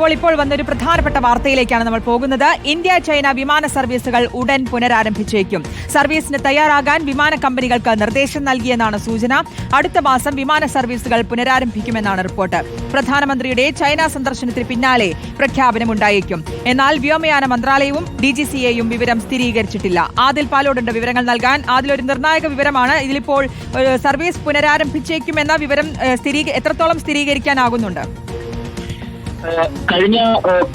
ഇപ്പോൾ വന്നൊരു പ്രധാനപ്പെട്ട വാർത്തയിലേക്കാണ് നമ്മൾ പോകുന്നത്. ഇന്ത്യ ചൈന വിമാന സർവീസുകൾ ഉടൻ പുനരാരംഭിച്ചേക്കും. സർവീസിന് തയ്യാറാകാൻ വിമാന കമ്പനികൾക്ക് നിർദ്ദേശം നൽകിയെന്നാണ് സൂചന. അടുത്ത മാസം വിമാന സർവീസുകൾ പുനരാരംഭിക്കുമെന്നാണ് റിപ്പോർട്ട്. പ്രധാനമന്ത്രിയുടെ ചൈന സന്ദർശനത്തിന് പിന്നാലെ പ്രഖ്യാപനമുണ്ടായേക്കും. എന്നാൽ വ്യോമയാന മന്ത്രാലയവും DGCAയും വിവരം സ്ഥിരീകരിച്ചിട്ടില്ല. ആദിൽ പാലോടുണ്ട് വിവരങ്ങൾ നൽകാൻ. അതിലൊരു നിർണായക വിവരമാണ്. ഇതിലിപ്പോൾ സർവീസ് പുനരാരംഭിച്ചേക്കുമെന്ന വിവരം എത്രത്തോളം സ്ഥിരീകരിക്കാനാകുന്നുണ്ട്? കഴിഞ്ഞ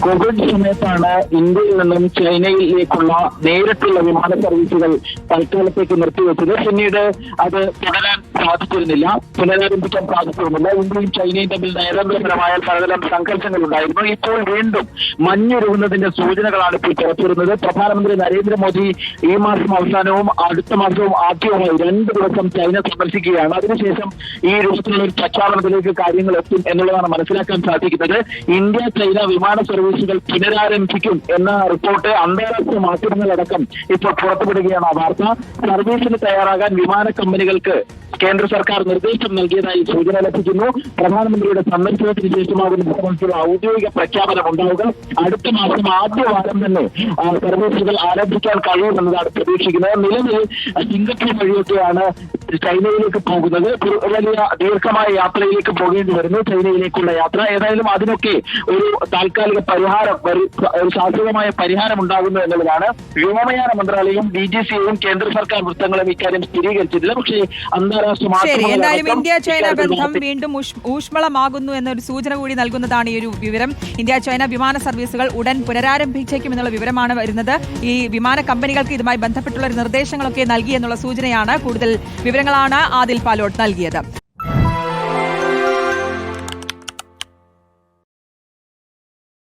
കോവിഡ് സമയത്താണ് ഇന്ത്യയിൽ നിന്നും ചൈനയിലേക്കുള്ള നേരിട്ടുള്ള വിമാന സർവീസുകൾ തൽക്കാലത്തേക്ക് നിർത്തിവെച്ചത്. പിന്നീട് അത് തുടരാൻ സാധിച്ചിരുന്നില്ല, പുനരാരംഭിക്കാൻ സാധിച്ചിരുന്നില്ല. ഇന്ത്യയും ചൈനയും തമ്മിൽ നയതന്ത്രപരമായ പലതരം സംഘർഷങ്ങൾ ഉണ്ടായിരുന്നു. ഇപ്പോൾ വീണ്ടും മഞ്ഞുരുകുന്നതിന്റെ സൂചനകളാണ് ഇപ്പോൾ പുറത്തുവരുന്നത്. പ്രധാനമന്ത്രി നരേന്ദ്രമോദി ഈ മാസം അവസാനവും അടുത്ത മാസവും ആദ്യമായി 2 ദിവസം ചൈന സന്ദർശിക്കുകയാണ്. അതിനുശേഷം ഈ രൂപത്തിലുള്ള ഒരു പ്രഖ്യാപനത്തിലേക്ക് കാര്യങ്ങൾ എത്തും എന്നുള്ളതാണ് മനസ്സിലാക്കാൻ സാധിക്കുന്നത്. ഇന്ത്യ ചൈന വിമാന സർവീസുകൾ പുനരാരംഭിക്കും എന്ന റിപ്പോർട്ട് അന്താരാഷ്ട്ര മാധ്യമങ്ങളടക്കം ഇപ്പോൾ പുറത്തുവിടുകയാണ്. ആ വാർത്ത സർവീസിന് തയ്യാറാകാൻ വിമാന കമ്പനികൾക്ക് കേന്ദ്ര സർക്കാർ നിർദ്ദേശം നൽകിയതായി സൂചന ലഭിക്കുന്നു. പ്രധാനമന്ത്രിയുടെ സന്ദർശനത്തിന് ശേഷമാകുന്ന ഇത്തരത്തിലുള്ള ഔദ്യോഗിക പ്രഖ്യാപനം ഉണ്ടാവുക. അടുത്ത മാസം ആദ്യവാരം തന്നെ സർവീസുകൾ ആരംഭിക്കാൻ കഴിയുമെന്നതാണ് പ്രതീക്ഷിക്കുന്നത്. നിലവിൽ സിംഗപ്പൂർ വഴിയൊക്കെയാണ് ചൈനയിലേക്ക് പോകുന്നത്. വലിയ ദീർഘമായ യാത്രയിലേക്ക് പോകേണ്ടി വരുന്നു ചൈനയിലേക്കുള്ള യാത്ര. ഏതായാലും അതിനൊക്കെ ഒരു താൽക്കാലിക പരിഹാരം, ഒരു ശാശ്വതമായ പരിഹാരം ഉണ്ടാകുന്നു എന്നുള്ളതാണ്. വ്യോമയാന മന്ത്രാലയവും DGCAയും കേന്ദ്ര സർക്കാർ വൃത്തങ്ങളും ഇക്കാര്യം സ്ഥിരീകരിച്ചിട്ടില്ല. പക്ഷേ അന്താരാഷ്ട്ര എന്തായാലും ഇന്ത്യ ചൈന ബന്ധം വീണ്ടും ഊഷ്മളമാകുന്നു എന്നൊരു സൂചന കൂടി നൽകുന്നതാണ് ഈ ഒരു വിവരം. ഇന്ത്യ ചൈന വിമാന സർവീസുകൾ ഉടൻ പുനരാരംഭിച്ചേക്കും എന്നുള്ള വിവരമാണ് വരുന്നത്. ഈ വിമാന കമ്പനികൾക്ക് ഇതുമായി ബന്ധപ്പെട്ടുള്ള നിർദ്ദേശങ്ങളൊക്കെ നൽകി എന്നുള്ള സൂചനയാണ്. കൂടുതൽ വിവരങ്ങളാണ് ആദിൽ പാലോട് നൽകിയത്.